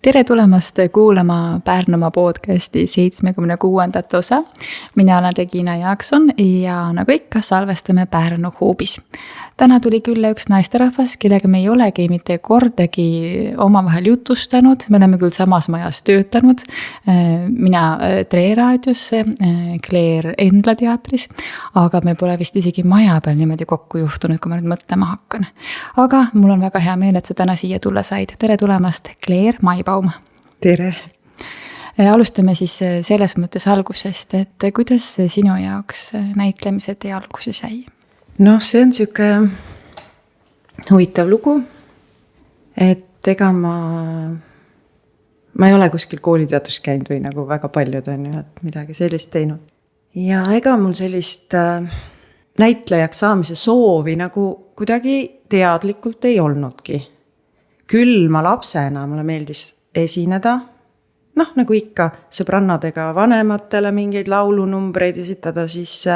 Tere tulemast kuulama Pärnumaa podcasti 76. osa. Mina olen Regina Jaakson ja nagu ikka salvestame Pärnu Huubis. Täna tuli külla üks naisterahvas, kellega me ei olegi mitte kordagi omavahel jutustanud. Me oleme küll samas majas töötanud. Mina Tre raadios, Claire Endla teatris, aga me pole vist isegi maja peal niimoodi kokku juhtunud, kui ma nüüd mõtlema hakkan. Aga mul on väga hea meel, et sa täna siia tulla said. Tere tulemast, Claire Maibaum. Tere! Alustame siis selles mõttes algusest, et kuidas sinu jaoks näitlemise tee alguse sai? No see on siuke huvitav lugu, et ega ma ei ole kuskil kooliteatris käinud või nagu väga paljud on ju, et midagi sellist teinud. Ja ega mul sellist näitlejaks saamise soovi nagu kuidagi teadlikult ei olnudki. Küll ma lapsena mulle meeldis esineda, nagu ikka sõbrannadega vanematele mingeid laulunumbreid esitada, siis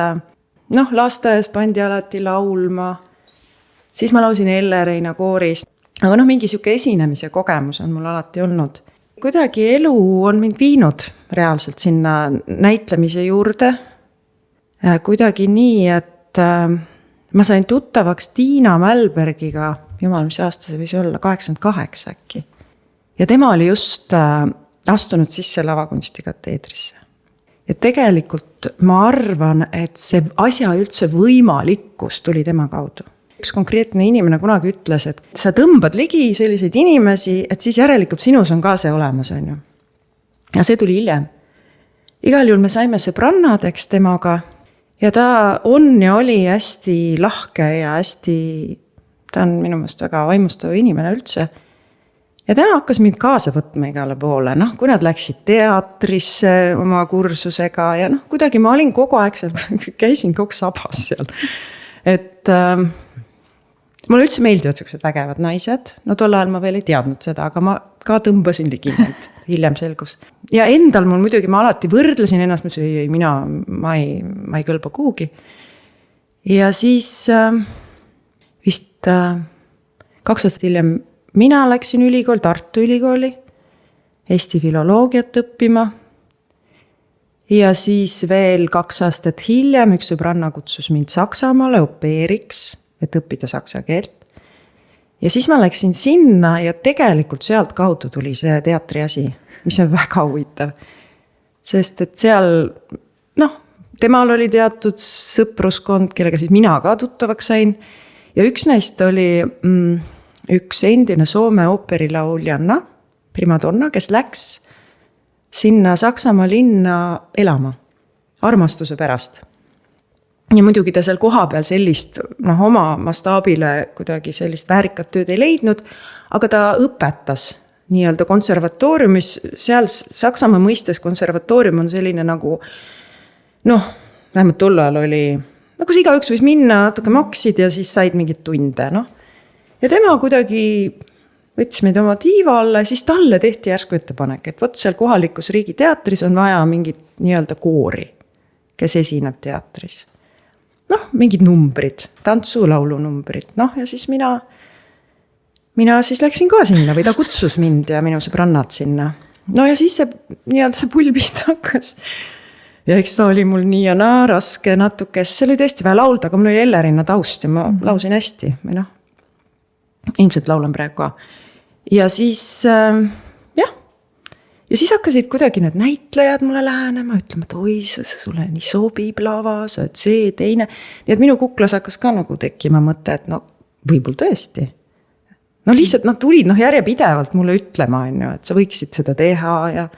lasteaias pandi alati laulma, siis ma laulsin Ellereina kooris, aga mingi siuke esinemise kogemus on mul alati olnud. Kuidagi elu on mind viinud reaalselt sinna näitlemise juurde, kuidagi nii, et ma sain tuttavaks Tiina Mälbergiga, jumal, mis aasta see võis olla, 88 äkki. Ja tema oli just astunud sisse lavakunstikateedrisse. Ja tegelikult ma arvan, et see asja üldse võimalikkus tuli tema kaudu. Üks konkreetne inimene kunagi ütles, et sa tõmbad ligi selliseid inimesi, et siis järelikult sinus on ka see olemas, on ju. Ja see tuli hiljem. Igal juhul me saime sõbrannadeks temaga ja ta on ja oli hästi lahke ja ta on minu meelest väga vaimustav inimene üldse. Ja tema hakkas mind kaasa võtma igale poole, kui nad läksid teatrisse oma kursusega ja kuidagi ma olin kogu aeg seal, käisin kogu sabas seal. Et mulle üldse meeldivad sellised vägevad naised, tol ajal ma veel ei teadnud seda, aga ma ka tõmbasin ligi neid, hiljem selgus. Ja endal mul muidugi ma alati võrdlesin ennast, ma ei kõlba kuhugi. Ja siis vist 2 aastat hiljem mina läksin ülikool, Tartu ülikooli, Eesti filoloogiat õppima. Ja siis veel 2 aastat hiljem üks sõbranna kutsus mind Saksamaale opeeriks, et õppida saksa keelt. Ja siis ma läksin sinna ja tegelikult sealt kaudu tuli see teatri asi, mis on väga huvitav. Sest et seal, temal oli teatud sõpruskond, kellega siis mina ka tuttavaks sain. Ja üks neist oli üks endine Soome ooperilauljanna, primadonna, kes läks sinna Saksamaa linna elama armastuse pärast. Ja muidugi ta seal koha peal sellist, oma mastaabile kuidagi sellist väärikat tööd ei leidnud, aga ta õpetas nii-öelda konservatooriumis, seal Saksamaa mõistes konservatoorium on selline nagu, vähemalt tol ajal oli, kus igaüks võis minna, natuke maksid ja siis said mingid tunde, Ja tema kuidagi võttis meid oma tiiva alla ja siis talle tehti järsku ettepanek, et võt seal kohalikus riigi teatris on vaja mingit nii-öelda koori, kes esineb teatris. Mingid numbrid, tantsu-laulu numbrid. Ja siis mina siis läksin ka sinna või ta kutsus mind ja minu sõbrannad sinna. Ja siis see pull pihta hakkas. Ja eks ta oli mul nii ja naa raske natuke, see oli tõesti vähe laulda, aga mul oli Ellereina taust ja ma lausin hästi või ilmselt laulan praegu ka. Ja siis, ja siis hakkasid kuidagi need näitlejad mulle lähenema, ütlema, et oi, sulle nii sobib lava, sa oled see, teine. Nii et minu kuklas hakkas ka nagu tekkima mõte, et võib-olla tõesti. Lihtsalt tulid järjepidevalt mulle ütlema, et sa võiksid seda teha ja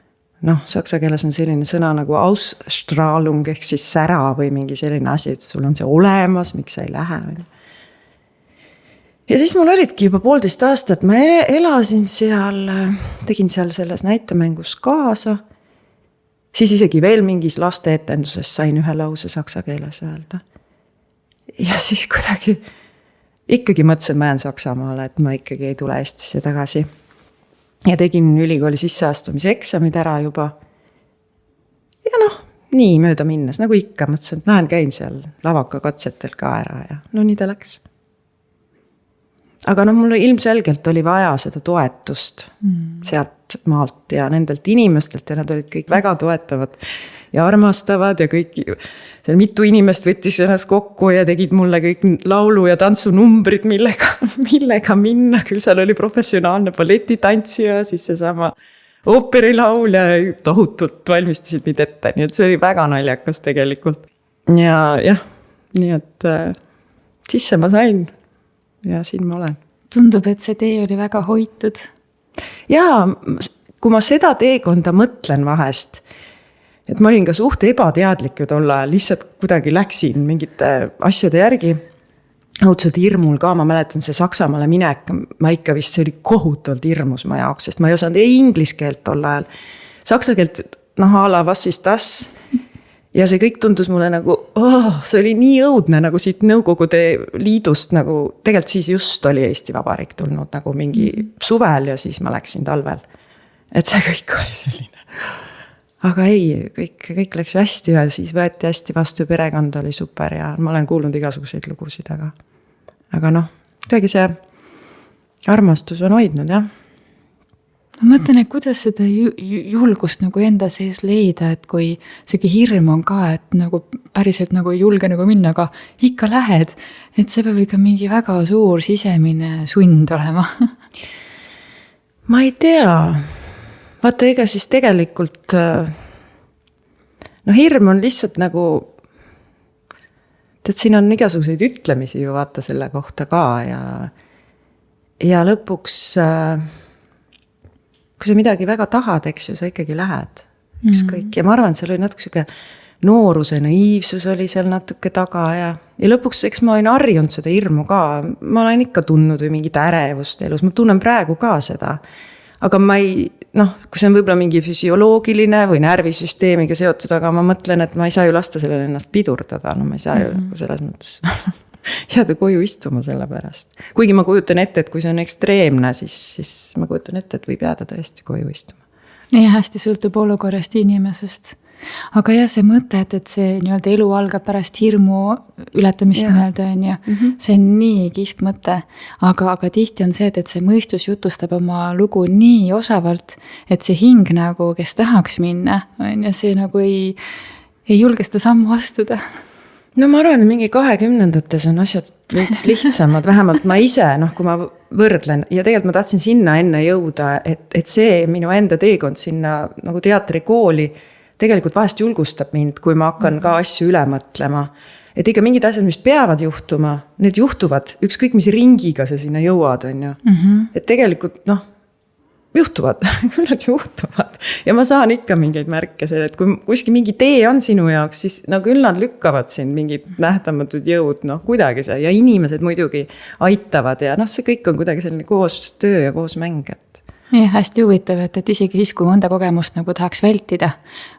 saksa keeles on selline sõna nagu Ausstrahlung ehk siis sära või mingi selline asi, et sul on see olemas, miks sa ei lähe. Ja siis mul olidki juba 1,5 aastat, ma elasin seal, tegin seal selles näitemängus kaasa, siis isegi veel mingis laste etenduses sain ühe lause saksa keeles öelda. Ja siis kuidagi ikkagi mõtlesin, ma jään Saksamaale, et ma ikkagi ei tule Eestisse tagasi. Ja tegin ülikooli sisseastumise eksamid ära juba. Ja nii mööda minnes, nagu ikka, mõtlesin, et lähen käin seal lavaka katsetel ka ära ja nii ta läks. Aga mulle ilmselgelt oli vaja seda toetust sealt maalt ja nendelt inimestelt ja nad olid kõik väga toetavad ja armastavad ja kõik, seal mitu inimest võttis ennast kokku ja tegid mulle kõik laulu- ja tantsunumbrid, millega minna, küll seal oli professionaalne balletitantsija, siis seesama ooperilaul ja tohutult valmistasid mind ette, nii et see oli väga naljakas tegelikult. Ja jah, nii et sisse ma sain ja siin ma olen. Tundub, et see tee oli väga hoitud. Jaa, kui ma seda teekonda mõtlen vahest, et ma olin ka suht ebateadlik ju tol ajal, lihtsalt kuidagi läksin mingite asjade järgi. Õudselt hirmul ka, ma mäletan see Saksamaale minek, ma ikka vist see oli kohutavalt hirmus ma jaoks, sest ma ei osanud inglise keelt tol ajal. Saksa keelt, a la was ist das? Ja see kõik tundus mulle nagu, see oli nii õudne nagu siit Nõukogude Liidust, nagu tegelikult siis just oli Eesti Vabariik tulnud nagu mingi suvel ja siis ma läksin talvel. Et see kõik oli selline. Aga ei, kõik läks hästi ja siis võeti hästi vastu, perekond oli super ja ma olen kuulnud igasuguseid lugusid, aga kuidagi see armastus on hoidnud, jah. Ma mõtlen, et kuidas seda julgust nagu enda sees leida, et kui see hirm on ka, et nagu päriselt nagu ei julge nagu minna, aga ikka lähed, et see peab ikka mingi väga suur sisemine sund olema. Ma ei tea. Vaata, ega siis tegelikult hirm on lihtsalt nagu, et siin on igasuguseid ütlemisi ju vaata selle kohta ka ja lõpuks kui sa midagi väga tahad, eks ju, sa ikkagi lähed ükskõik ja ma arvan, et seal oli natuke siuke nooruse naiivsus oli seal natuke taga ja lõpuks, eks ma olen harjunud seda hirmu ka, ma olen ikka tundnud või mingit ärevust elus, ma tunnen praegu ka seda. Aga ma ei, kui see on võib-olla mingi füsioloogiline või närvisüsteemiga seotud, aga ma mõtlen, et ma ei saa ju lasta sellele ennast pidurdada, ma ei saa ju selles mõttes jääda koju istuma selle pärast. Kuigi ma kujutan ette, et kui see on ekstreemne, siis ma kujutan ette, et võib jääda tõesti koju istuma. Nii hästi sõltub olukorrast inimesest. Aga jah, see mõte, et see nii-öelda elu algab pärast hirmu ületamist nii-öelda on ju. See on nii kihvt mõte. Aga tihti on see, et see mõistus jutustab oma lugu nii osavalt, et see hing nagu, kes tahaks minna, on ja see nagu ei julge seda sammu astuda. No ma arvan, et mingi 20-ndates on asjad veits lihtsamad, vähemalt ma ise, kui ma võrdlen ja tegelikult ma tahtsin sinna enne jõuda, et see minu enda teekond sinna nagu teatrikooli tegelikult vahest julgustab mind, kui ma hakkan ka asju üle mõtlema. Et ikka mingid asjad, mis peavad juhtuma, need juhtuvad, ükskõik mis ringiga sa sinna jõuad, on ju. Et tegelikult, juhtuvad, küll nad juhtuvad. Ja ma saan ikka mingeid märke selle, et kui kuskil mingi tee on sinu jaoks, siis küll nad lükkavad siin mingid nähtamatud jõud, kuidagi see. Ja inimesed muidugi aitavad ja see kõik on kuidagi selline koos töö ja koos mäng. Ja hästi huvitav, et isegi siis, kui mõnda kogemust nagu tahaks vältida,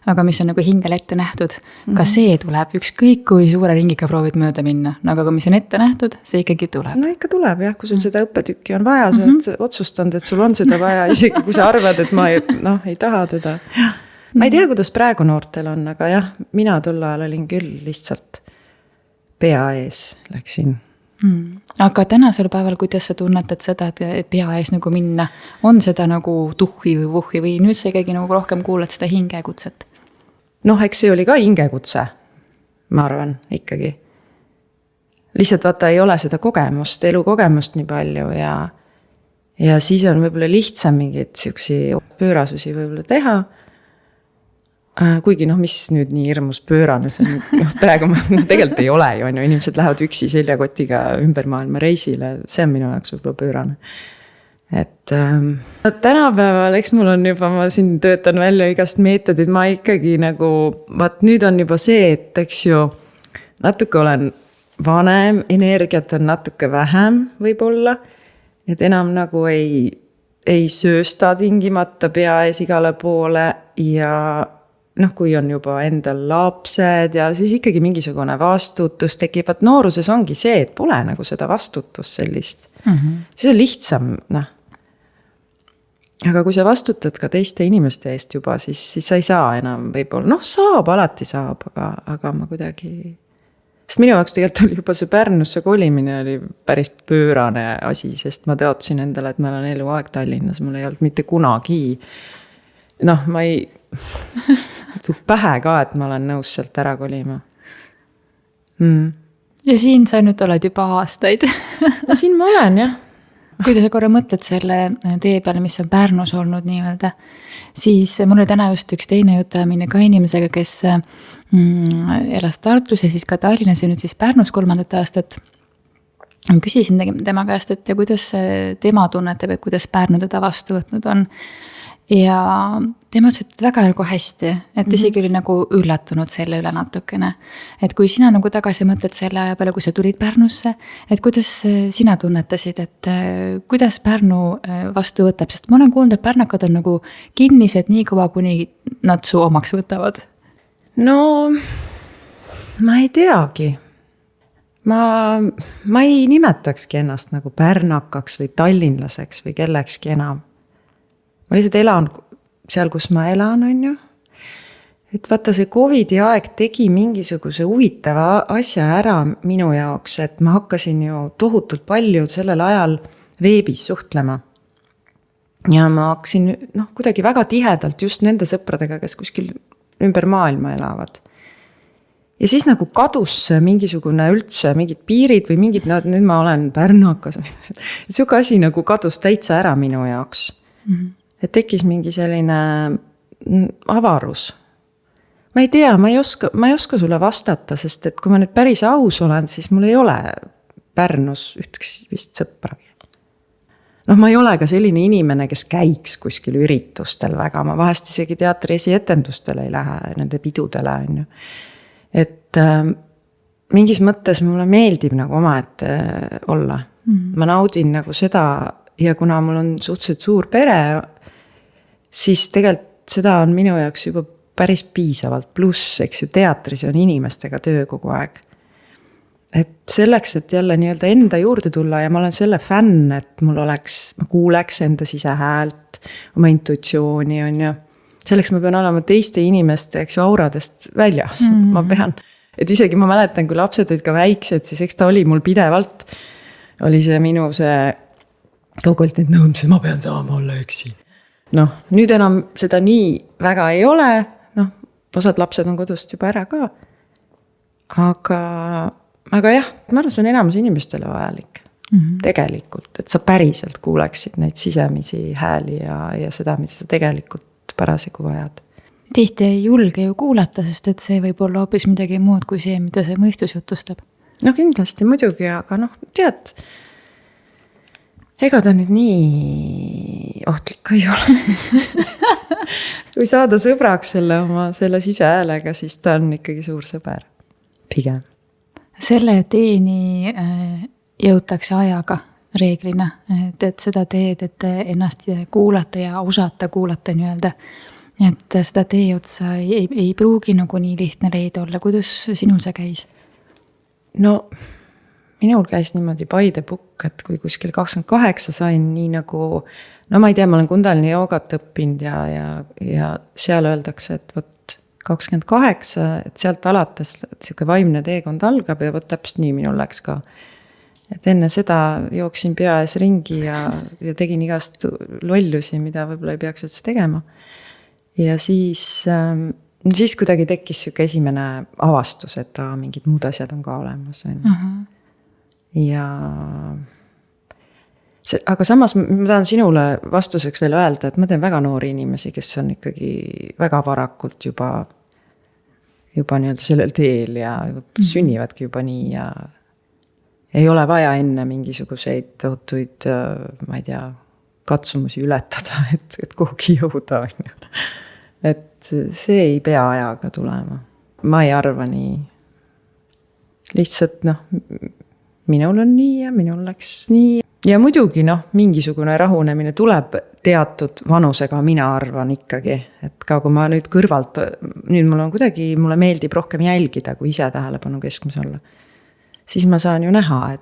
aga mis on nagu hingel ette nähtud, ka see tuleb ükskõik kui suure ringiga proovid mööda minna, aga kui mis on ette nähtud, see ikkagi tuleb. No ikka tuleb jah, kui sul seda õppetükki on vaja, sa oled otsustanud, et sul on seda vaja, isegi kui sa arvad, et ma ei taha teda. Ma ei tea, kuidas praegu noortel on, aga jah, mina tol ajal olin küll lihtsalt pea ees läksin. Aga tänasel päeval, kuidas sa tunnetad seda, et pea ees nagu minna, on seda nagu tuhhi või vuhhi või nüüd sa ikkagi nagu rohkem kuuled seda hingekutset? Eks see oli ka hingekutse, ma arvan, ikkagi. Lihtsalt vaata ei ole seda kogemust, elukogemust nii palju ja siis on võib-olla lihtsam mingeid siuksi pöörasusi võib-olla teha. Kuigi mis nüüd nii hirmus pöörane, see on, praegu tegelikult ei ole ju, inimesed lähevad üksi seljakotiga ümber maailma reisile, see on minu jaoks võib-olla pöörane. Et tänapäeval, eks mul on juba, ma siin töötan välja igast meetodid, ma ikkagi nagu, nüüd on juba see, et eks ju natuke olen vanem, energiat on natuke vähem võib-olla, et enam nagu ei söösta tingimata pea ees igale poole ja kui on juba endal lapsed ja siis ikkagi mingisugune vastutus tekib, et nooruses ongi see, et pole nagu seda vastutust sellist. See on lihtsam, Aga kui sa vastutad ka teiste inimeste eest juba, siis sa ei saa enam võib-olla, saab, alati saab, aga ma kuidagi Sest minu jaoks tegelikult oli juba see Pärnusse kolimine oli päris pöörane asi, sest ma teadsin endale, et ma olen eluaeg Tallinnas, mul ei olnud mitte kunagi. Noh, ma ei tuu pähe ka, et ma olen nõus sealt ära kolima. Ja siin sa nüüd oled juba aastaid. No siin ma olen, jah. Kui sa korra mõtled selle tee peale, mis on Pärnus olnud nii-öelda, siis mul oli täna just üks teine jutamine ka inimesega, kes elas Tartus ja siis ka Tallinnas ja nüüd siis Pärnus 3. aastat. Küsisin tema käest, et ja kuidas tema tunnetab, et kuidas Pärnu teda vastu võtnud on. Ja tema ütles, et väga nagu hästi, et isegi oli nagu üllatunud selle üle natukene. Et kui sina nagu tagasi mõtled selle aja peale, kui sa tulid Pärnusse, et kuidas sina tunnetasid, et kuidas Pärnu vastu võtab, sest ma olen kuulnud, et pärnakad on nagu kinnised nii kaua, kuni nad su omaks võtavad. No, ma ei teagi. Ma ei nimetakski ennast nagu pärnakaks või tallinlaseks või kellekski enam. Ma lihtsalt elan seal, kus ma elan, on ju. Et vaata see COVID-i aeg tegi mingisuguse huvitava asja ära minu jaoks, et ma hakkasin ju tohutult palju sellel ajal veebis suhtlema. Ja ma hakkasin kuidagi väga tihedalt just nende sõpradega, kes kuskil ümber maailma elavad. Ja siis nagu kadus mingisugune üldse, mingid piirid või mingid, nüüd ma olen pärnakas. Siuke asi nagu kadus täitsa ära minu jaoks. Et tekkis mingi selline avarus. Ma ei tea, ma ei oska sulle vastata, sest et kui ma nüüd päris aus olen, siis mul ei ole Pärnus ühteks vist sõpragi. Ma ei ole ka selline inimene, kes käiks kuskil üritustel väga, ma vahest isegi teatri esietendustel ei lähe, nende pidudele on ju. Et mingis mõttes mulle meeldib nagu omaette olla. Ma naudin nagu seda ja kuna mul on suhteliselt suur pere, siis tegelikult seda on minu jaoks juba päris piisavalt, pluss, eks ju, teatris on inimestega töö kogu aeg. Et selleks, et jälle nii-öelda enda juurde tulla ja ma olen selle fänn, et ma kuuleks enda sisehäält, oma intuitsiooni on ju. Selleks ma pean olema teiste inimeste, eks ju, auradest väljas. Ma pean, et isegi ma mäletan, kui lapsed olid ka väiksed, siis eks ta oli mul pidevalt, oli see minu see kaugelt need nõudmise, ma pean saama olla üksi. Nüüd enam seda nii väga ei ole, osad lapsed on kodust juba ära ka. Aga jah, ma arvan, see on enamus inimestele vajalik. Tegelikult, et sa päriselt kuuleksid neid sisemisi hääli ja seda, mida sa tegelikult parasiku vajad. Tihti ei julge ju kuulata, sest et see võib olla hoopis midagi muud kui see, mida see mõistus jutustab. Kindlasti muidugi, aga tead, ega ta nüüd nii ohtlik ei ole. Kui saada sõbraks selle sisehäälega, siis ta on ikkagi suur sõber. Pigem. Selle teeni jõutakse ajaga reeglina, et seda teed, et ennast kuulata ja osata kuulata nii-öelda. Et seda tee otsa ei pruugi nagu nii lihtne leida olla. Kuidas sinul see käis? Minul käis niimoodi by the book, et kui kuskil 28 sain nii nagu, ma ei tea, ma olen Kundalini joogat õppinud ja seal öeldakse, et võt 28, et sealt alates siuke vaimne teekond algab ja võt täpselt nii minul läks ka. Et enne seda jooksin pea ees ringi ja tegin igast lollusi, mida võib-olla ei peaks üldse tegema. Ja siis kuidagi tekkis siuke esimene avastus, et mingid muud asjad on ka olemas. Ja aga samas ma tahan sinule vastuseks veel öelda, et ma teen väga noori inimesi, kes on ikkagi väga varakult juba nii-öelda sellel teel ja sünnivadki juba nii ja ei ole vaja enne mingisuguseid tohutuid, ma ei tea, katsumusi ületada, et kuhugi jõuda on ju. Et see ei pea ajaga tulema. Ma ei arva nii. Lihtsalt minul on nii ja minul läks nii. Ja muidugi mingisugune rahunemine tuleb teatud vanusega, mina arvan ikkagi. Et ka kui ma nüüd kõrvalt, nüüd mulle meeldib rohkem jälgida, kui ise tähelepanu keskmes olla. Siis ma saan ju näha,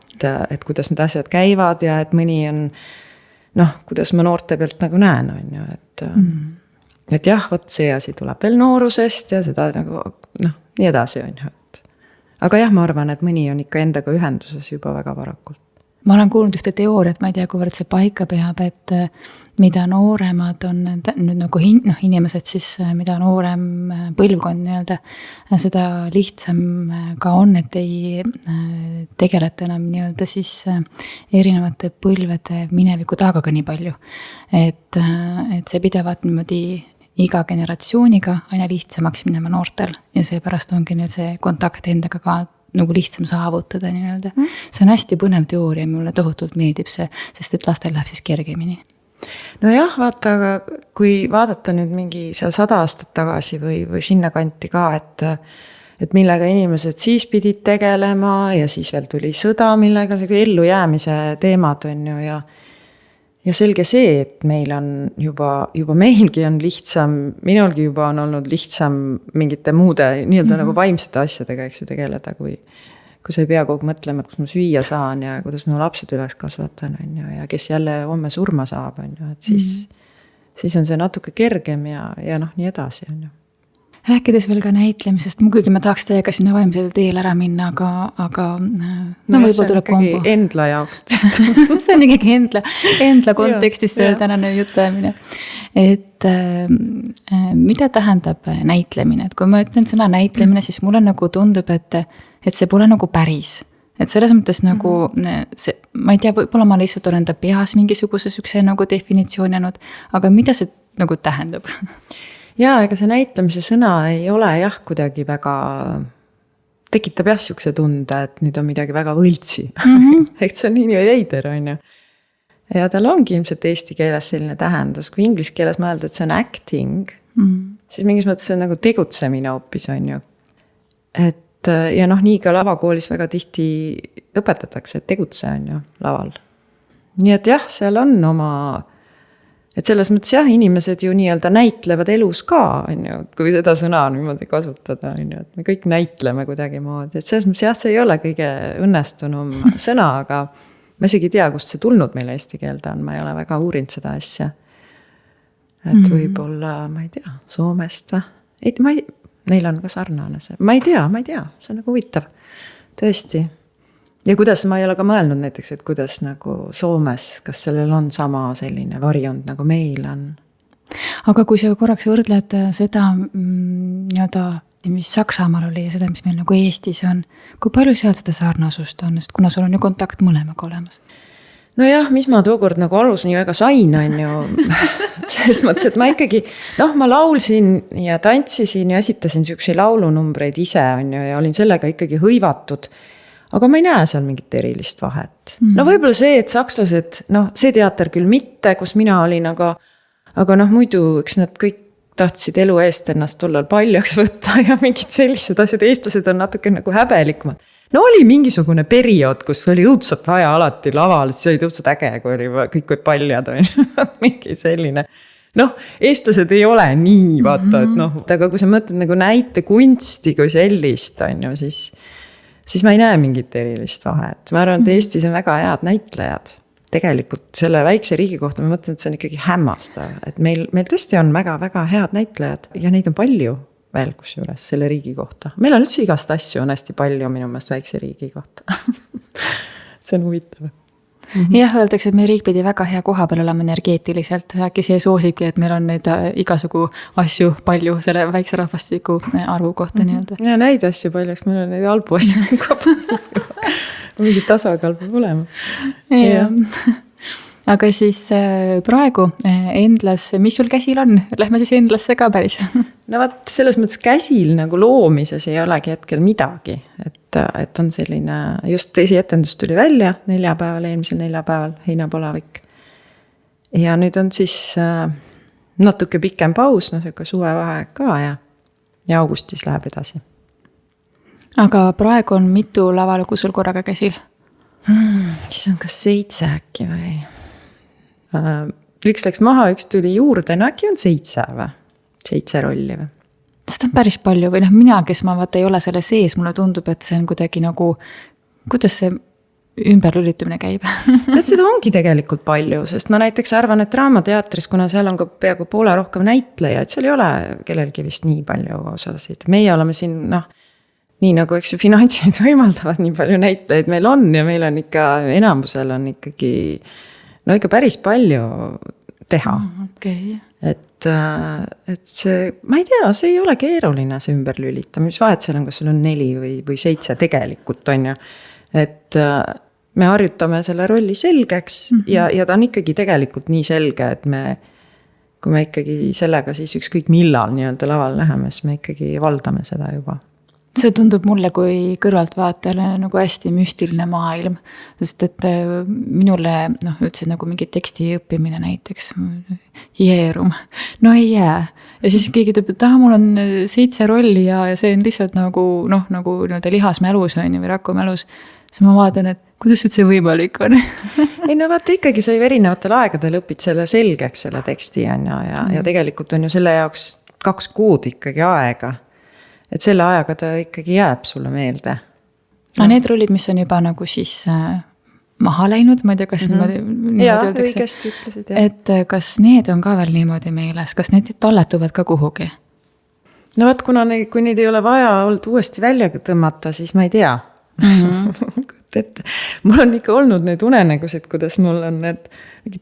et kuidas need asjad käivad ja et mõni on, kuidas ma noorte pealt nagu näen, on ju. Et jah, võt see asi tuleb veel noorusest ja seda nagu, nii edasi on ju. aga jah, ma arvan, et mõni on ikka endaga ühenduses juba väga varakult. Ma olen kuulnud ühte teooriat, ma ei tea, kuivõrd see paika peab, et mida nooremad on nüüd nagu inimesed siis, mida noorem põlvkond nii-öelda, seda lihtsam ka on, et ei tegeleta enam nii-öelda siis erinevate põlvede mineviku tagaga nii palju. Et see pidevat niimoodi iga generatsiooniga aina lihtsamaks minema noortel ja seepärast ongi neil see kontakt endaga ka nagu lihtsam saavutada nii-öelda. See on hästi põnev teooria, mulle tohutult meeldib see, sest et lastel läheb siis kergemini. No jah, vaata, aga kui vaadata nüüd mingi seal 100 aastat tagasi või sinna kanti ka, et millega inimesed siis pidid tegelema ja siis veel tuli sõda, millega see ellu jäämise teemad on ju ja selge see, et meil on juba meilgi on lihtsam, minulgi juba on olnud lihtsam mingite muude nii-öelda nagu vaimsete asjadega, eks ju, tegeleda, kui sa ei pea kogu mõtlema, et kus ma süüa saan ja kuidas ma lapsed üles kasvatan, on ju, ja kes jälle homme surma saab, on ju, et siis on see natuke kergem ja nii edasi, on ju. Rääkides veel ka näitlemisest, muidugi ma tahaks teiega sinna vaimsele teele ära minna, aga võib-olla tuleb kombo. Endla jaoks. See on ikkagi endla kontekstis tänane jutajamine. Et mida tähendab näitlemine? Et kui ma ütlen sõna näitlemine, siis mulle nagu tundub, et see pole nagu päris. Et selles mõttes nagu, ma ei tea, võib-olla ma lihtsalt olen enda peas mingisuguse sükse nagu definitsiooninud, aga mida see nagu tähendab? Jaa, ega see näitlemise sõna ei ole jah kuidagi väga, tekitab jah siukse tunde, et nüüd on midagi väga võltsi. Ehk see on nii veider, on ju. Ja tal ongi ilmselt eesti keeles selline tähendus, kui inglise keeles mõelda, et see on acting, siis mingis mõttes see on nagu tegutsemine hoopis, on ju. Et ja nii ka lavakoolis väga tihti õpetatakse, et tegutse on ju laval. Nii et jah, seal on oma... Et selles mõttes jah, inimesed ju nii-öelda näitlevad elus ka, on ju, kui seda sõna niimoodi kasutada, on ju, et me kõik näitleme kuidagi moodi. Et selles mõttes jah, see ei ole kõige õnnestunum sõna, aga ma isegi ei tea, kust see tulnud meil eesti keelde on, ma ei ole väga uurinud seda asja. Et võib-olla, ma ei tea, Soomest või? Neil on ka sarnane see. Ma ei tea, see on nagu huvitav. Tõesti. Ja kuidas ma ei ole ka mõelnud näiteks, et kuidas nagu Soomes, kas sellel on sama selline variant nagu meil on? Aga kui sa korraks võrdled seda, mis Saksamaal oli ja seda, mis meil nagu Eestis on, kui palju seal seda sarnasust on, sest kuna sul on ju kontakt mõlemaga olemas? No jah, mis ma tookord nagu arus nii väga sain, on ju, selles mõttes, et ma ikkagi, ma laulsin ja tantsisin ja esitasin sükse laulunumbreid ise, on ju, ja olin sellega ikkagi hõivatud. Aga ma ei näe seal mingit erilist vahet. No võib-olla see, et sakslased, see teater küll mitte, kus mina olin, aga muidu, eks nad kõik tahtsid elu eest ennast tollal paljaks võtta ja mingid sellised asjad, eestlased on natuke nagu häbelikumad. No oli mingisugune periood, kus oli õudselt vaja alati laval, siis oli õudselt äge, kui oli kõik kui paljad on mingi selline. Eestlased ei ole nii, vaata, et aga kui sa mõtled nagu näite kunsti kui sellist, on ju, siis ma ei näe mingit erilist vahet. Ma arvan, et Eestis on väga head näitlejad. Tegelikult selle väikse riigi kohta ma mõtlen, et see on ikkagi hämmastav. Et meil tõesti on väga-väga head näitlejad ja neid on palju veel kusjuures selle riigi kohta. Meil on üldse igast asju on hästi palju minu meelest väikse riigi kohta. See on huvitav. Jah, öeldakse, et meie riik pidi väga hea koha peal olema energeetiliselt. Äkki see soosibki, et meil on neid igasugu asju palju selle väikse rahvastiku arvu kohta nii-öelda. Ja neid asju paljaks, meil on neid halbu asju ka palju. Mingid tasakaal peab olema. Ja. Aga siis praegu Endlas, mis sul käsil on? Lähme siis Endlasse ka päris. No vaat, selles mõttes käsil nagu loomises ei olegi hetkel midagi. Et on selline, just esietendus tuli välja eelmisel neljapäeval, heinapolavik. Ja nüüd on siis natuke pikem paus, suvevahe ka ja augustis läheb edasi. Aga praegu on mitu lavalugu sul korraga käsil? Mis on kas 7 äkki või? Üks läks maha, üks tuli juurde, äkki on 7 või? 7 rolli või? Seda on päris palju või mina, kes ma vaata ei ole selle sees, mulle tundub, et see on kuidagi nagu, kuidas see ümberlülitumine käib? Et seda ongi tegelikult palju, sest ma näiteks arvan, et Draamateatris, kuna seal on ka peaaegu poole rohkem näitleja, et seal ei ole kellelgi vist nii palju osasid. Meie oleme siin, nii nagu, eks ju, finantsid võimaldavad, nii palju näitajaid meil on ja meil on ikka, enamusel on ikkagi, no ikka päris palju teha. Okay. Et see, ma ei tea, see ei ole keeruline see ümberlülitama, mis vahet seal on, kas sul on 4 või 7 tegelikult on ju. Et me harjutame selle rolli selgeks ja ta on ikkagi tegelikult nii selge, et kui me ikkagi sellega siis ükskõik millal nii-öelda laval läheme, siis me ikkagi valdame seda juba. See tundub mulle kui kõrvaltvaatajale nagu hästi müstiline maailm, sest et minule ütlesid nagu mingi teksti õppimine näiteks, hieerum, no ei jää. Ja siis keegi ütleb, et mul on 7 rolli ja see on lihtsalt nagu lihasmälus on ju, või rakumälus. Siis ma vaatan, et kuidas üldse võimalik on? Ei no vaata ikkagi sa ju erinevatel aegadel õpid selle selgeks, selle teksti on ja tegelikult on ju selle jaoks 2 kuud ikkagi aega. Et selle ajaga ta ikkagi jääb sulle meelde. No. Need rollid, mis on juba nagu siis maha läinud, ma ei tea, kas niimoodi öeldakse. Õigesti ütlesid, jah. Et kas need on ka veel niimoodi meeles, kas need talletuvad ka kuhugi? No vaat, kui neid ei ole vaja olnud uuesti välja tõmmata, siis ma ei tea. Et mul on ikka olnud need unenägused, kuidas mul on need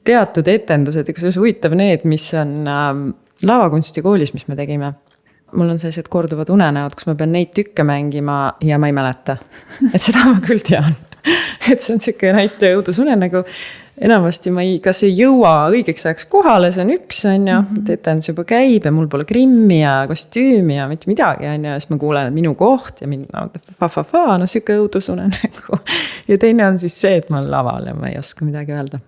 teatud etendused, kusjuures huvitav need, mis on lavakunstikoolis, mis me tegime. Mul on sellised korduvad unenäod, kus ma pean neid tükke mängima ja ma ei mäleta. Et seda ma küll tean. Et see on siuke näite õudusunenägu. Enamasti ma kas ei jõua õigeks ajaks kohale, see on üks, on ju. Etendus juba käib ja mul pole grimmi ja kostüümi ja mitte midagi, on ju. Ja siis ma kuulen, et minu koht ja no siuke õudusunenägu. Ja teine on siis see, et ma olen laval ja ma ei oska midagi öelda.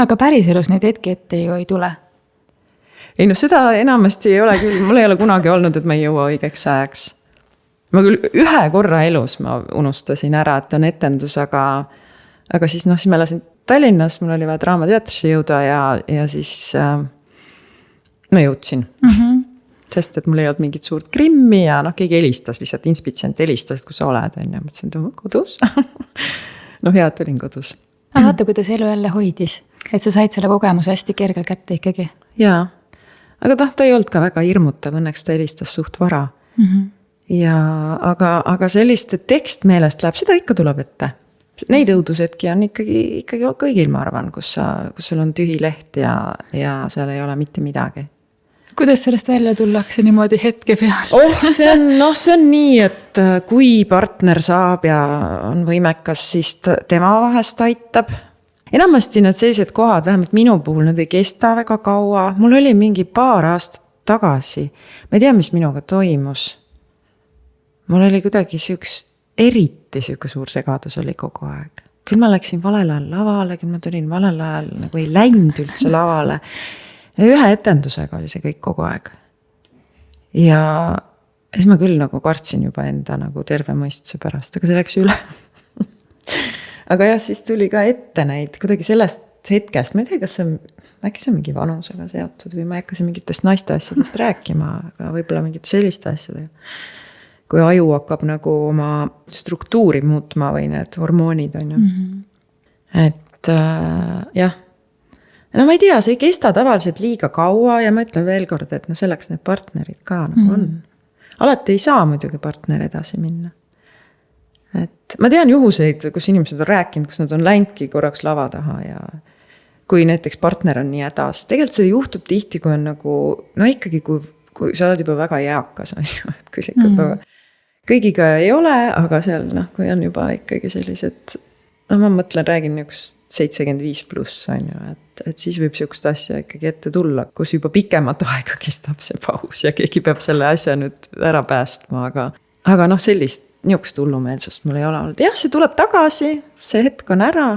Aga päris elus neid hetki ette ju ei tule? Ei no seda enamasti ei ole küll, mul ei ole kunagi olnud, et ma ei jõua õigeks ajaks. Ma küll ühe korra elus ma unustasin ära, et on etendus, aga siis siis ma elasin Tallinnas, mul oli vaja Draamateatrisse jõuda ja siis ma jõudsin. Sest et mul ei olnud mingit suurt grimmi ja keegi helistas, lihtsalt inspitsient helistas, et kui sa oled, on ja mõtlesin, et kodus. Hea, et olin kodus. Aga vaata, kuidas elu jälle hoidis, et sa said selle kogemuse hästi kergel kätte ikkagi. Jaa. Aga ta ei olnud ka väga hirmutav, õnneks ta helistas suht vara. Ja, aga sellist tekst meelest läheb, seda ikka tuleb ette. Neid õudusetki on ikkagi kõigil, ma arvan, kus sul on tühi leht ja seal ei ole mitte midagi. Kuidas sellest välja tullakse niimoodi hetke pealt? See on nii, et kui partner saab ja on võimekas, siis tema vahest aitab. Enamasti need sellised kohad, vähemalt minu puhul, need ei kesta väga kaua. Mul oli mingi paar aastat tagasi. Ma ei tea, mis minuga toimus. Mul oli kuidagi eriti suur segadus oli kogu aeg. Küll ma läksin valel ajal lavale, küll ma tulin valel ajal, nagu ei läinud üldse lavale. Ja ühe etendusega oli see kõik kogu aeg. Ja siis ma küll nagu kartsin juba enda nagu terve mõistuse pärast, aga see läks üle. Aga jah, siis tuli ka ette neid kuidagi sellest hetkest, ma ei tea, kas äkki see mingi vanusega seotud või ma ei hakka mingitest naiste asjadest rääkima, aga võib-olla mingite selliste asjadega. Kui aju hakkab nagu oma struktuuri muutma või need hormoonid on ju. Et jah. No ma ei tea, see ei kesta tavaliselt liiga kaua ja ma ütlen veel kord, et selleks need partnerid ka nagu on. Alati ei saa muidugi partner edasi minna. Et ma tean juhuseid, kus inimesed on rääkinud, kus nad on läinudki korraks lava taha ja kui näiteks partner on nii hädas. Tegelikult see juhtub tihti, kui on nagu, ikkagi kui sa oled juba väga eakas, et kui see ikka kõigiga ei ole, aga seal, kui on juba ikkagi sellised, ma mõtlen, räägin üks 75 pluss on ju, et siis võib sihukest asja ikkagi ette tulla, kus juba pikemat aega kestab see paus ja keegi peab selle asja nüüd ära päästma, aga sellist niisugust hullumeelsust mul ei ole olnud. Jah, see tuleb tagasi, see hetk on ära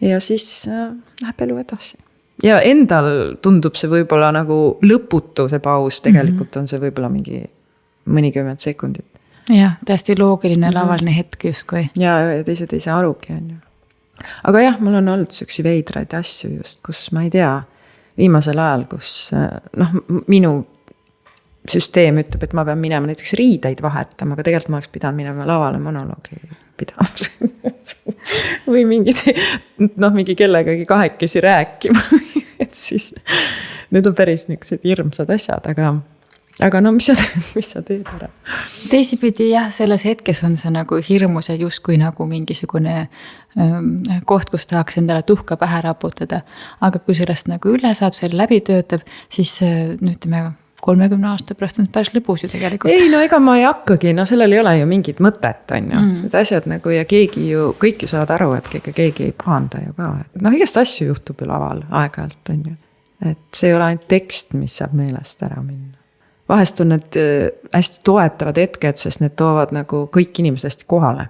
ja siis läheb elu edasi. Ja endal tundub see võib-olla nagu lõputu see paus, tegelikult on see võib-olla mingi mõnikümmend sekundit. Jah, täiesti loogiline lavaline hetk justkui. Ja teised ei saa arugi, on ju. Aga jah, mul on olnud sükse veidraid asju just, kus ma ei tea, viimasel ajal, kus minu süsteem ütleb, et ma pean minema näiteks riideid vahetama, aga tegelikult ma oleks pidanud minema lavale monoloogi pidama. Või mingi kellegagi kahekesi rääkima. Et siis need on päris niisugused hirmsad asjad, aga aga no mis sa teed ära? Teisipidi jah, selles hetkes on see nagu hirmus ja justkui nagu mingisugune koht, kus tahaks endale tuhka pähe raputada. Aga kui sellest nagu üle saab, selle läbi töötab, siis nüüd ütleme 30 aasta pärast on päris lõbus ju tegelikult. Ei, no ega ma ei hakkagi, no sellel ei ole ju mingit mõtet, on ju. Need asjad nagu ja keegi ju, kõik ju saavad aru, et keegi ei pahanda ju ka. No igast asju juhtub ju laval aeg-ajalt, on ju. Et see ei ole ainult tekst, mis saab meelest ära minna. Vahest on need hästi toetavad hetked, sest need toovad nagu kõik inimesed hästi kohale.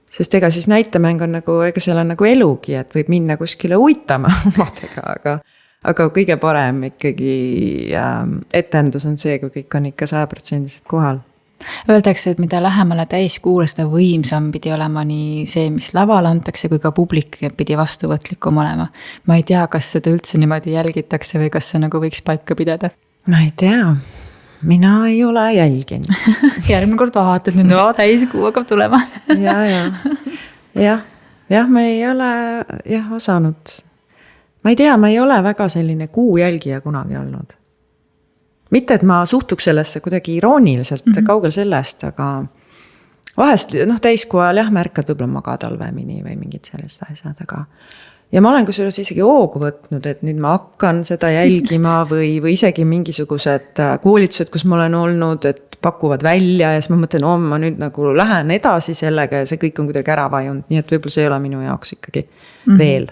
Sest ega siis näitemäng on nagu, ega seal on nagu elugi, et võib minna kuskile uitama omadega, aga kõige parem ikkagi etendus on see, kui kõik on ikka 100% kohal. Öeldakse, et mida lähemale täiskuule, seda võimsam pidi olema nii see, mis laval antakse, kui ka publik pidi vastuvõtlikum olema. Ma ei tea, kas seda üldse niimoodi jälgitakse või kas see nagu võiks paika pidada. Ma ei tea. Mina ei ole jälginud. Järgmine kord vaatad, nüüd täiskuu hakkab tulema. jah, ma ei ole osanud. Ma ei tea, ma ei ole väga selline kuu jälgija kunagi olnud. Mitte, et ma suhtuks sellesse kuidagi irooniliselt, kaugel sellest, aga vahest täiskuu ajal märkad võib-olla magad halvemini või mingid sellised asjad, aga ja ma olen kusjuures isegi hoogu võtnud, et nüüd ma hakkan seda jälgima või isegi mingisugused koolitused, kus ma olen olnud, et pakuvad välja ja siis ma mõtlen, ma nüüd nagu lähen edasi sellega ja see kõik on kuidagi ära vajunud, nii et võib-olla see ei ole minu jaoks ikkagi veel.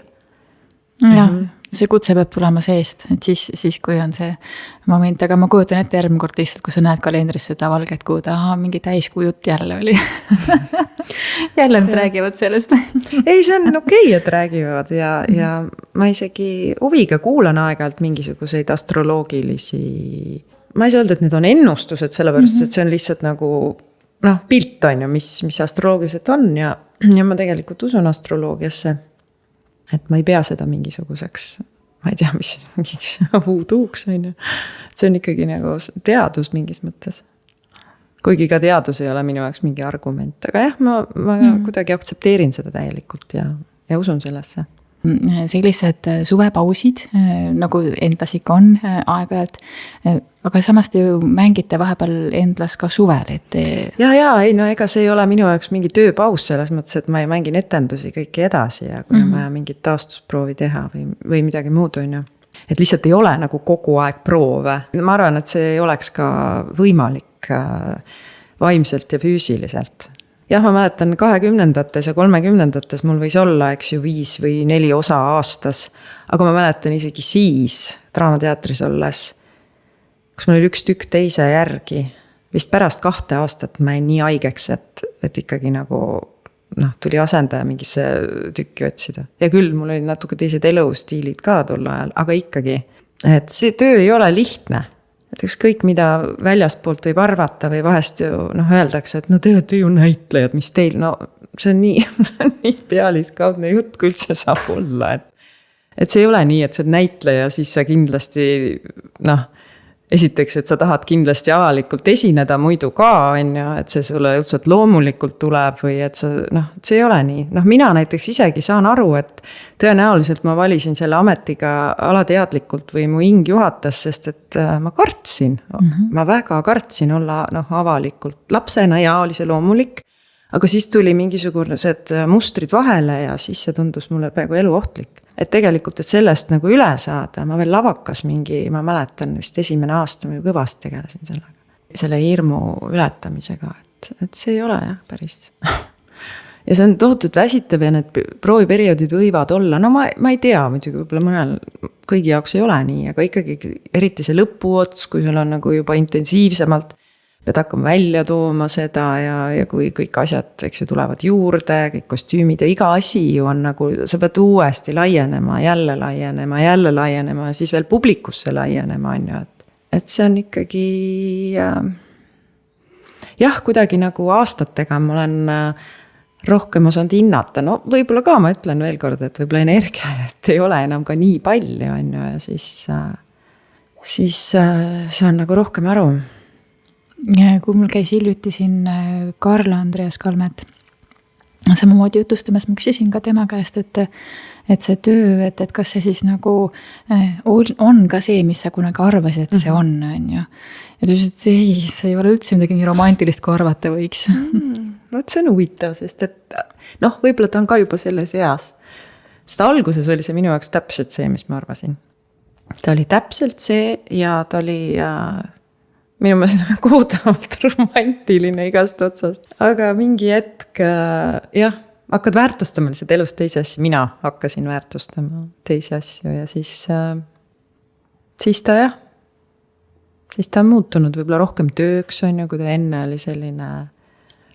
Jah, see kutse peab tulema seest, et siis kui on see moment, aga ma kujutan ette järgmine kord lihtsalt, kui sa näed kalendris seda valget kuud, mingi täiskuu jutt jälle oli. Jälle nad räägivad sellest. Ei, see on okei, et räägivad ja ma isegi huviga kuulan aeg-ajalt mingisuguseid astroloogilisi, ma ei saa öelda, et need on ennustused, sellepärast, et see on lihtsalt nagu pilt on ju, mis astroloogilised on ja ma tegelikult usun astroloogiasse. Et ma ei pea seda mingisuguseks, ma ei tea, mis mingiks vuuduuks on ju. See on ikkagi nagu teadus mingis mõttes. Kuigi ka teadus ei ole minu jaoks mingi argument, aga jah, ma kuidagi aktsepteerin seda täielikult ja usun sellesse. Sellised suvepausid, nagu endas ikka on aeg-ajalt, aga samas te ju mängite vahepeal endlas ka suvel, et... Ja, ei, no ega see ei ole minu jaoks mingi tööpaus selles mõttes, et ma mängin etendusi kõiki edasi ja kui on vaja mingit taastusproovi teha või midagi muud on ju. Et lihtsalt ei ole nagu kogu aeg proove. Ma arvan, et see ei oleks ka võimalik vaimselt ja füüsiliselt. Jah, ma mäletan 20-ndates ja 30-ndates mul võis olla, eks ju, 5 või 4 osa aastas. Aga ma mäletan isegi siis Draamateatris olles, kus mul oli üks tükk teise järgi. Vist pärast 2 aastat ma jäin nii haigeks, et ikkagi nagu tuli asendaja mingisse tükki otsida. Ja küll mul oli natuke teised elustiilid ka tol ajal, aga ikkagi. Et see töö ei ole lihtne. Et ükskõik mida väljaspoolt võib arvata või vahest ju öeldakse, et te ju näitlejad, mis teil, see on nii pealiskaudne jutt, kui üldse saab olla. Et see ei ole nii, et sa näitleja, siis sa kindlasti, esiteks, et sa tahad kindlasti avalikult esineda muidu ka, on ju, et see sulle üldselt loomulikult tuleb või et see ei ole nii. Mina näiteks isegi saan aru, et tõenäoliselt ma valisin selle ametiga alateadlikult või mu hing juhatas, sest et ma kartsin. Ma väga kartsin olla avalikult lapsena ja oli see loomulik, aga siis tuli mingisugused mustrid vahele ja siis see tundus mulle peaaegu eluohtlik. Et tegelikult, et sellest nagu üle saada, ma veel lavakas ma mäletan vist esimene aasta ma ju kõvasti tegelesin sellega. Selle hirmu ületamisega, et see ei ole jah päris. Ja see on tohutult väsitav ja need prooviperioodid võivad olla, ma ei tea, muidugi võib-olla mõnel kõigi jaoks ei ole nii, aga ikkagi eriti see lõpuots, kui sul on nagu juba intensiivsemalt, pead hakkama välja tooma seda ja kui kõik asjad, eks ju, tulevad juurde, kõik kostüümid ja iga asi ju on nagu, sa pead uuesti laienema, jälle laienema ja siis veel publikusse laienema on ju, et see on ikkagi jah, kuidagi nagu aastatega ma olen rohkem osanud hinnata, võib-olla ka ma ütlen veel kord, et võib-olla energia, et ei ole enam ka nii palju on ju ja siis saan nagu rohkem aru. Kui mul käis hiljuti siin Karl Andreas Kalmet samamoodi jutustamas, ma küsisin ka tema käest, et et see töö, et kas see siis nagu on ka see, mis sa kunagi arvasid, et see on ju. Ja ta ütles, et ei, see ei ole üldse midagi nii romantilist, kui arvata võiks. Vot see on huvitav, sest et võib-olla ta on ka juba selles eas. Sest alguses oli see minu jaoks täpselt see, mis ma arvasin. Ta oli täpselt see ja ta oli minu meelest kohutavalt romantiline igast otsast. Aga mingi hetk, hakkad väärtustama lihtsalt elust teisi asju. Mina hakkasin väärtustama teisi asju ja siis ta on muutunud võib-olla rohkem tööks, on ju, kui ta enne oli selline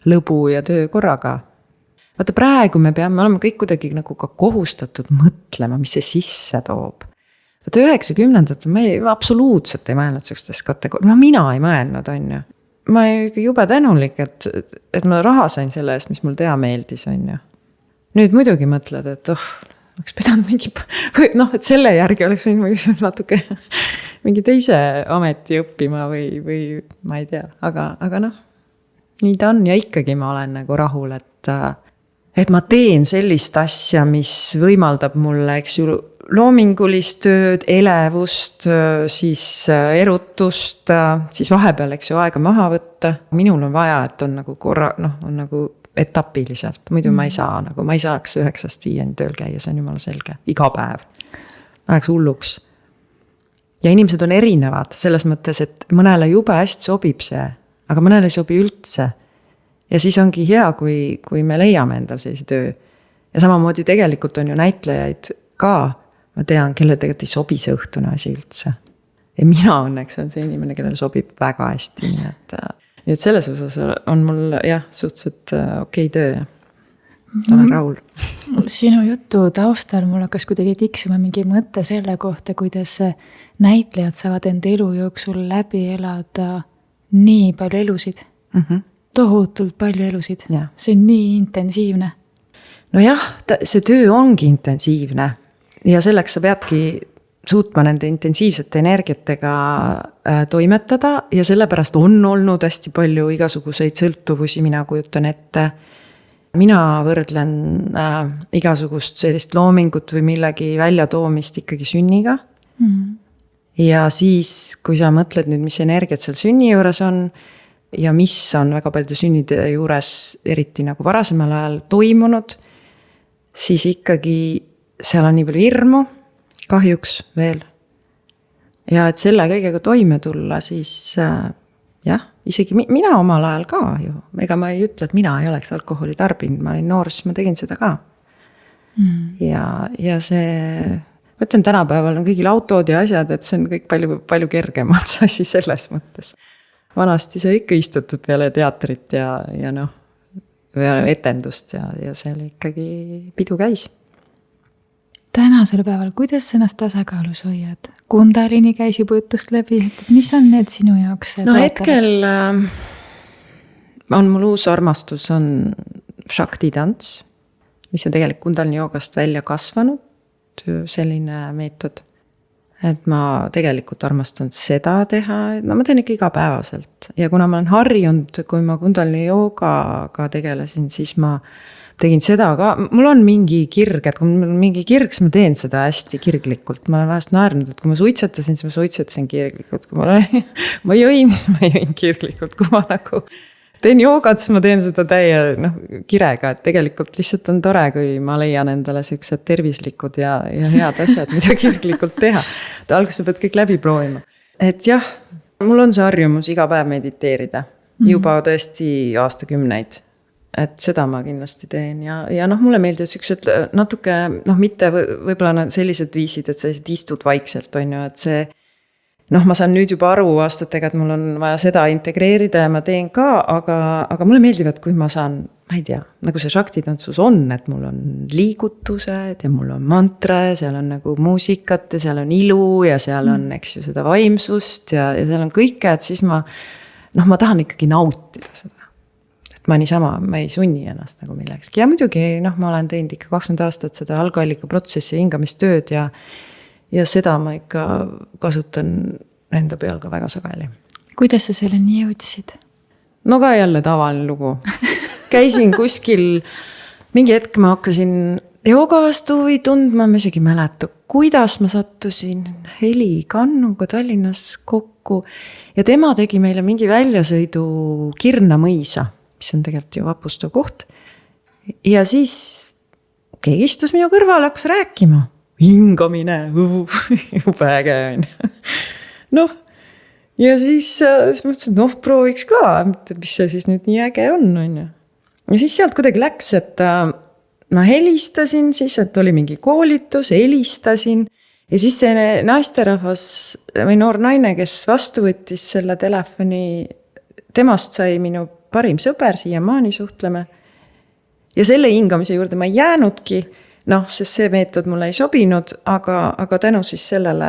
lõbu ja töö korraga. Vaata praegu me oleme kõik kuidagi nagu ka kohustatud mõtlema, mis see sisse toob. Vaata 90-ndatel ma absoluutselt ei mõelnud sellistest kategoorias. Mina ei mõelnud, on ju. Ma ei jube tänulik, et ma raha sain selle eest, mis mul teha meeldis, on ju. Nüüd muidugi mõtled, et oleks pidanud mingi, et selle järgi oleks natuke mingi teise ameti õppima või ma ei tea. Aga nii ta on ja ikkagi ma olen nagu rahul, et ma teen sellist asja, mis võimaldab mulle, eks ju, loomingulist tööd, elevust, siis erutust, siis vahepeal, eks ju, aega maha võtta. Minul on vaja, et on nagu on nagu etapiliselt. Muidu ma ei saa, ma ei saaks 9-5 tööl käia, see on jumala selge. Iga päev. Ma oleks hulluks. Ja inimesed on erinevad selles mõttes, et mõnele jube hästi sobib see, aga mõnele ei sobi üldse. Ja siis ongi hea, kui me leiame endal sellise töö. Ja samamoodi tegelikult on ju näitlejaid ka, ma tean, kelle tegelikult ei sobi see õhtune asi üldse. Ja mina õnneks on see inimene, kellele sobib väga hästi. Nii et selles osas on mul suhteliselt okei töö. Olen rahul. Sinu jutu taustal mul hakkas kuidagi tiksuma mingi mõte selle kohta, kuidas näitlejad saavad enda elu jooksul läbi elada nii palju elusid. Tohutult palju elusid. Ja. See on nii intensiivne. Nojah, see töö ongi intensiivne ja selleks sa peadki suutma nende intensiivsete energiatega toimetada ja sellepärast on olnud hästi palju igasuguseid sõltuvusi, mina kujutan ette. Mina võrdlen igasugust sellist loomingut või millegi väljatoomist ikkagi sünniga. Ja siis, kui sa mõtled nüüd, mis energiat seal sünni juures on, ja mis on väga paljude sünnide juures eriti nagu varasemal ajal toimunud, siis ikkagi seal on nii palju hirmu, kahjuks veel. Ja et selle kõigega toime tulla, siis isegi mina omal ajal ka ju. Ega ma ei ütle, et mina ei oleks alkoholi tarbinud, ma olin noor, siis ma tegin seda ka. Ja see, ma ütlen, tänapäeval on kõigil autod ja asjad, et see on kõik palju kergemad asi selles mõttes. Vanasti sa ikka istutud peale teatrit ja etendust ja seal ikkagi pidu käis. Tänasel päeval, kuidas sa ennast tasakaalus hoiad? Kundalini käis juba jutust läbi, mis on need sinu jaoks? Hetkel on mul uus armastus, on Shakti tants, mis on tegelikult Kundalini joogast välja kasvanud, selline meetod. Et ma tegelikult armastan seda teha, ma teen ikka igapäevaselt. Ja kuna ma olen harjunud, kui ma Kundalini joogaga tegelesin, siis ma tegin seda ka. Mul on mingi kirg, et kui mul on mingi kirg, siis ma teen seda hästi kirglikult. Ma olen vahest naernud, et kui ma suitsetasin, siis ma suitsetasin kirglikult. Kui ma jõin, siis ma jõin kirglikult. Kui ma nagu teen joogat, siis ma teen seda täie kirega, et tegelikult lihtsalt on tore, kui ma leian endale sellised tervislikud ja head asjad, mida kirglikult teha. Alguses sa pead kõik läbi proovima. Et jah, mul on see harjumus iga päev mediteerida. Juba tõesti aastakümneid. Et seda ma kindlasti teen ja mulle meeldivad sellised natuke, mitte võib-olla sellised viisid, et sa istud vaikselt, on ju, et see ma saan nüüd juba aru aastatega, et mul on vaja seda integreerida ja ma teen ka, aga mulle meeldivad, kui ma saan, ma ei tea, nagu see Shakti-tantsus on, et mul on liigutused ja mul on mantra ja seal on nagu muusikat ja seal on ilu ja seal on, eks ju, seda vaimsust ja seal on kõike, et siis ma tahan ikkagi nautida seda. Et ma niisama, ma ei sunni ennast nagu millekski. Ja muidugi, ma olen teinud ikka 20 aastat seda algallika protsessi hingamistööd ja seda ma ikka kasutan enda peal ka väga sageli. Kuidas sa selleni jõudsid? No ka jälle tavaline lugu. Käisin kuskil, mingi hetk ma hakkasin jooga vastu huvi tundma, ma isegi ei mäleta, kuidas ma sattusin Heli Kannuga Tallinnas kokku. Ja tema tegi meile mingi väljasõidu Kirna mõisa, mis on tegelikult ju vapustav koht. Ja siis keegi istus minu kõrval, hakkas rääkima. Hingamine, jube äge on. Noh, ja siis mõtlesin, prooviks ka, mis see siis nüüd nii äge on. Ja siis sealt kuidagi läks, et ma helistasin siis, et oli mingi koolitus, helistasin. Ja siis see naisterahvas või noor naine, kes vastu võttis selle telefoni, temast sai minu parim sõber, siiamaani suhtleme. Ja selle hingamise juurde ma ei jäänudki, sest see meetod mulle ei sobinud, aga tänu siis sellele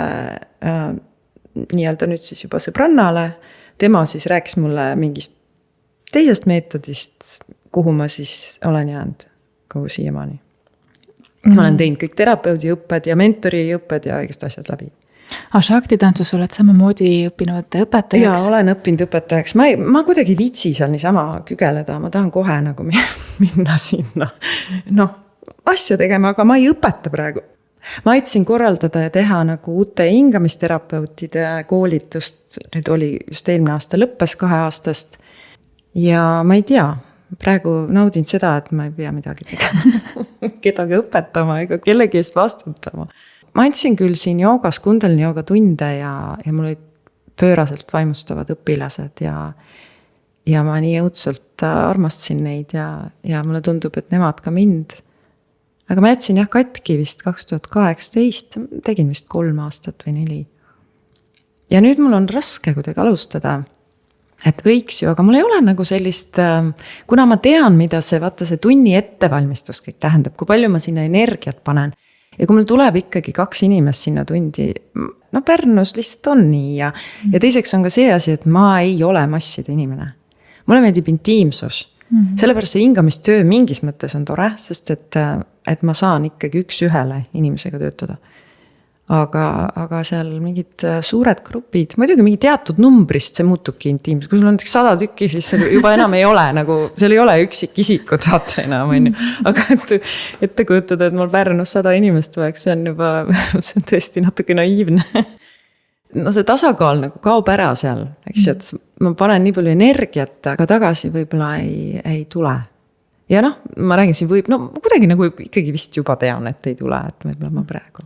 nii-öelda nüüd siis juba sõbrannale, tema siis rääkis mulle mingist teisest meetodist, kuhu ma siis olen jäänud kogu siiamaani. Ma olen teinud kõik terapeudi õpped ja mentori õpped ja igast asjad läbi. Shakti-tantsus oled samamoodi õppinud õpetajaks? Jaa, olen õppinud õpetajaks. Ma kuidagi viitsi seal niisama kügeleda, ma tahan kohe nagu minna sinna. Asja tegema, aga ma ei õpeta praegu. Ma aitasin korraldada ja teha nagu uute hingamisterapeutide koolitust. Nüüd oli just eelmine aasta lõppes 2 aastast. Ja ma ei tea, praegu naudin seda, et ma ei pea midagi tegema. Kedagi õpetama ega kellegi eest vastutama. Ma andsin küll siin joogas, Kundalini jooga tunde ja mul olid pööraselt vaimustavad õpilased ja ma nii õudselt armastasin neid ja mulle tundub, et nemad ka mind. Aga ma jätsin katki vist 2018, tegin vist 3 aastat või 4. Ja nüüd mul on raske kuidagi alustada, et võiks ju, aga mul ei ole nagu sellist, kuna ma tean, mida see tunni ettevalmistus kõik tähendab, kui palju ma sinna energiat panen. Ja kui mul tuleb ikkagi 2 inimest sinna tundi, Pärnus lihtsalt on nii ja teiseks on ka see asi, et ma ei ole masside inimene. Mulle meeldib intiimsus. Sellepärast see hingamistöö mingis mõttes on tore, sest et ma saan ikkagi 1-1 inimesega töötada. Aga seal mingid suured grupid, muidugi mingi teatud numbrist see muutubki intiimsus. Kui sul on 100 tükki, siis juba enam ei ole, nagu seal ei ole üksik isikut vaata enam. Aga ette kujutada, et mul Pärnus 100 inimest oleks, see on tõesti natuke naiivne. See tasakaal nagu kaob ära seal, eks, et ma panen nii palju energiat, aga tagasi võib-olla ei tule. Ja ma räägin siin kuidagi nagu ikkagi vist juba tean, et ei tule, et võib-olla ma praegu.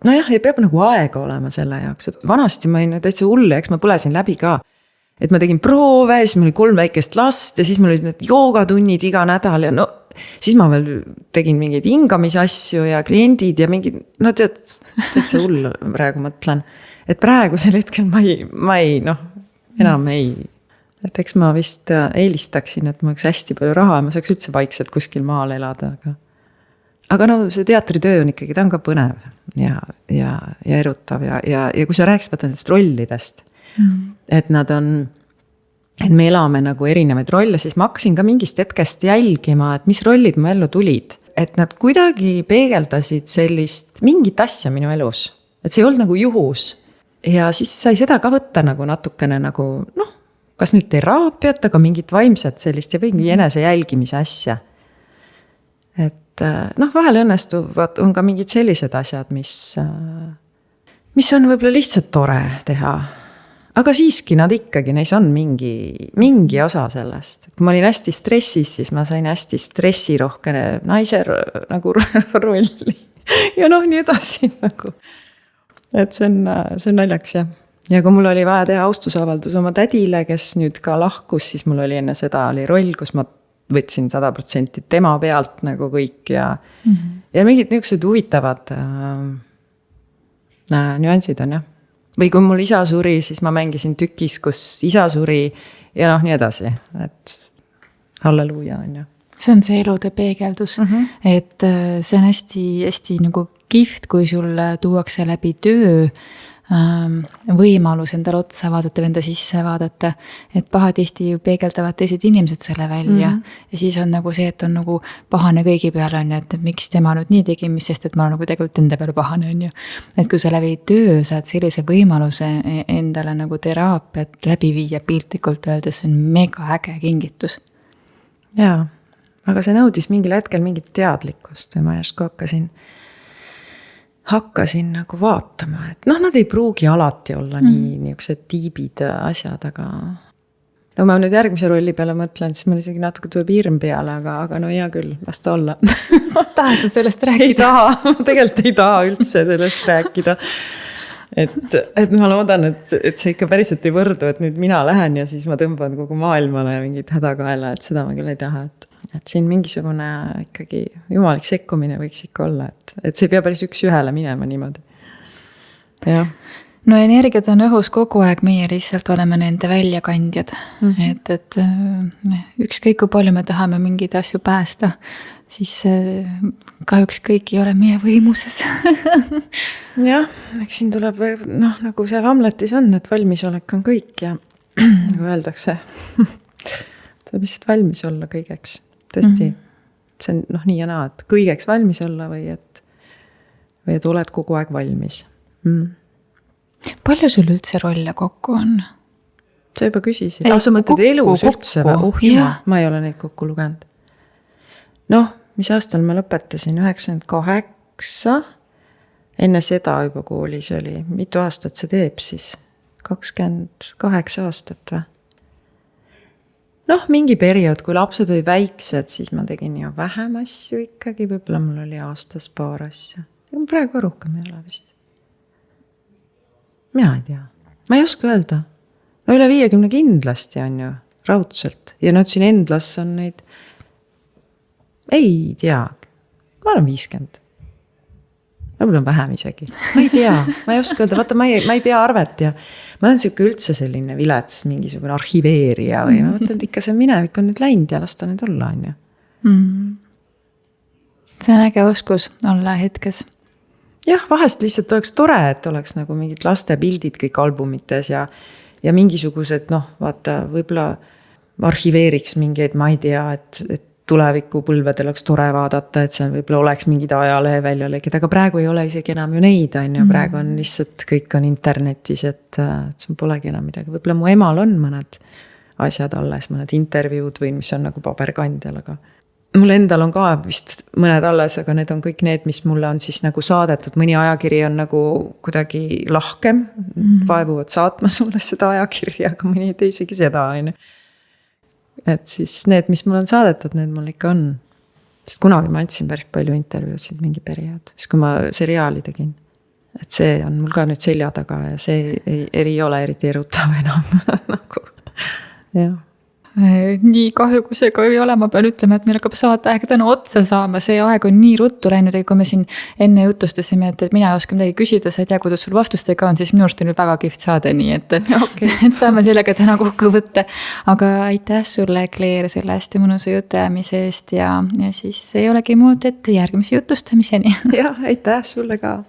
Ei peab nagu aega olema selle jaoks, et vanasti ma olin täitsa hull, eks ma põlesin läbi ka, et ma tegin proove, siis mul oli 3 väikest last ja siis mul olid need joogatunnid iga nädal ja siis ma veel tegin mingeid hingamisasju ja kliendid ja mingid, tead, täitsa hull praegu mõtlen, et praegusel hetkel ma ei, enam ei, et eks ma vist eelistaksin, et ma oleks hästi palju raha ja ma saaks üldse vaikselt kuskil maal elada, aga see teatritöö on ikkagi, ta on ka põnev ja erutav ja kui sa rääksid nendest rollidest, et nad on, et me elame nagu erinevaid rolle, siis ma hakkasin ka mingist hetkest jälgima, et mis rollid mu ellu tulid, et nad kuidagi peegeldasid sellist mingit asja minu elus, et see ei olnud nagu juhus ja siis sai seda ka võtta nagu natukene nagu, kas nüüd teraapiat, aga mingit vaimset sellist ja mingi enese jälgimise asja. Et vahel õnnestuvad, on ka mingid sellised asjad, mis on võib-olla lihtsalt tore teha. Aga siiski nad ikkagi, neis on mingi osa sellest. Kui ma olin hästi stressis, siis ma sain hästi stressirohkene naise nagu rolli. Ja nii edasi nagu. Et see on naljaks, jah. Ja kui mul oli vaja teha austusavaldus oma tädile, kes nüüd ka lahkus, siis mul oli enne seda oli roll, kus ma võtsin 100% tema pealt nagu kõik ja mingid niisugused huvitavad nüansid on, jah. Või kui mul isa suri, siis ma mängisin tükis, kus isa suri ja nii edasi, et halleluuja on, jah. See on see elude peegeldus, et see on hästi nagu kihvt, kui sul tuuakse läbi töö võimalus endale otsa vaadata või enda sisse vaadata, et pahatihti ju peegeldavad teised inimesed selle välja ja siis on nagu see, et on nagu pahane kõigi peale on, et miks tema nüüd nii tegi, mis sest, et ma nagu tegelikult enda peale pahane on ju. Et kui sa läbi töö saad sellise võimaluse endale nagu teraapiat läbi viia piltlikult öeldes, see on mega äge kingitus. Jaa, aga see nõudis mingil hetkel mingit teadlikkust ja ma järsku hakkasin nagu vaatama, et noh, nad ei pruugi alati olla nii niisugused tiibid asjad, aga no ma nüüd järgmise rolli peale mõtlen, siis mul isegi natuke tuleb hirm peale, aga no hea küll, las ta olla. Tahad sa sellest rääkida? Ei taha, tegelikult ei taha üldse sellest rääkida. Et ma loodan, et see ikka päriselt ei võrdu, et nüüd mina lähen ja siis ma tõmban kogu maailmale mingit hädakaela, et seda ma küll ei taha, et siin mingisugune ikkagi jumalik sekkumine võiks ikka olla, et see ei pea päris üks ühele minema niimoodi. Jah. No energiat on õhus kogu aeg, meie lihtsalt oleme nende väljakandjad. Et ükskõik kui palju me tahame mingeid asju päästa, siis kahjuks kõik ei ole meie võimuses. Jah, eks siin tuleb, noh, nagu seal Hamletis on, et valmisolek on kõik ja nagu öeldakse, tuleb lihtsalt valmis olla kõigeks. Tõesti, see on noh, nii ja naa, et kõigeks valmis olla või et oled kogu aeg valmis. Palju sul üldse rolle kokku on? Sa juba küsisid. Sa mõtled elus üldse või? Ma ei ole neid kokku lugenud. Noh, mis aastal ma lõpetasin? 98. Enne seda juba koolis oli. Mitu aastat see teeb siis? 28 aastat või? Noh, mingi periood, kui lapsed oli väiksed, siis ma tegin ju vähem asju ikkagi. Võib-olla mul oli aastas paar asja. Ja praegu rohkem ei ole vist. Mina ei tea. Ma ei oska öelda. No üle 50 kindlasti on ju raudselt. Ja nüüd siin Endlas on neid, ei tea, ma olen 50. Võib-olla on vähem isegi. Ma ei tea, ma ei oska öelda. Vaata, ma ei pea arvet ja ma olen siuke üldse selline vilets mingisugune arhiveerija või ma mõtlen, et ikka see minevik on nüüd läinud ja lasta nüüd olla on ju. See on äge oskus olla hetkes. Jah, vahest lihtsalt oleks tore, et oleks nagu mingid laste pildid kõik albumites ja mingisugused, noh, vaata, võib-olla arhiveeriks mingeid, ma ei tea, et tuleviku põlvedel oleks tore vaadata, et seal võib-olla oleks mingid ajalehe väljalekid, aga praegu ei ole isegi enam ju neid, on ju, praegu on lihtsalt kõik on internetis, et see polegi enam midagi. Võib-olla mu emal on mõned asjad alles, mõned intervjuud või mis on nagu paberkandjal, aga mul endal on ka vist mõned alles, aga need on kõik need, mis mulle on siis nagu saadetud. Mõni ajakiri on nagu kuidagi lahkem, vaevuvad saatma sulle seda ajakirja, aga mõni ei tee isegi seda. Et siis need, mis mul on saadetud, need mul ikka on. Sest kunagi ma andsin päris palju intervjuusid mingi periood, siis kui ma seriaali tegin. Et see on mul ka nüüd selja taga ja see ei ole eriti erutav enam. nagu, jah. Nii kahju, kui see ka ei ole, ma pean ütlema, et meil hakkab saateaeg täna otsa saama, see aeg on nii ruttu läinud, et kui me siin enne jutustasime, et mina ei oska midagi küsida, sa ei tea, kuidas sul vastustega on, siis minu arust on nüüd väga kihvt saade, nii et saame sellega täna kokku võtta. Aga aitäh sulle, Claire, selle hästi mõnusa jutuajamise eest ja siis ei olegi muud, et järgmise jutustamiseni. Ja, aitäh sulle ka.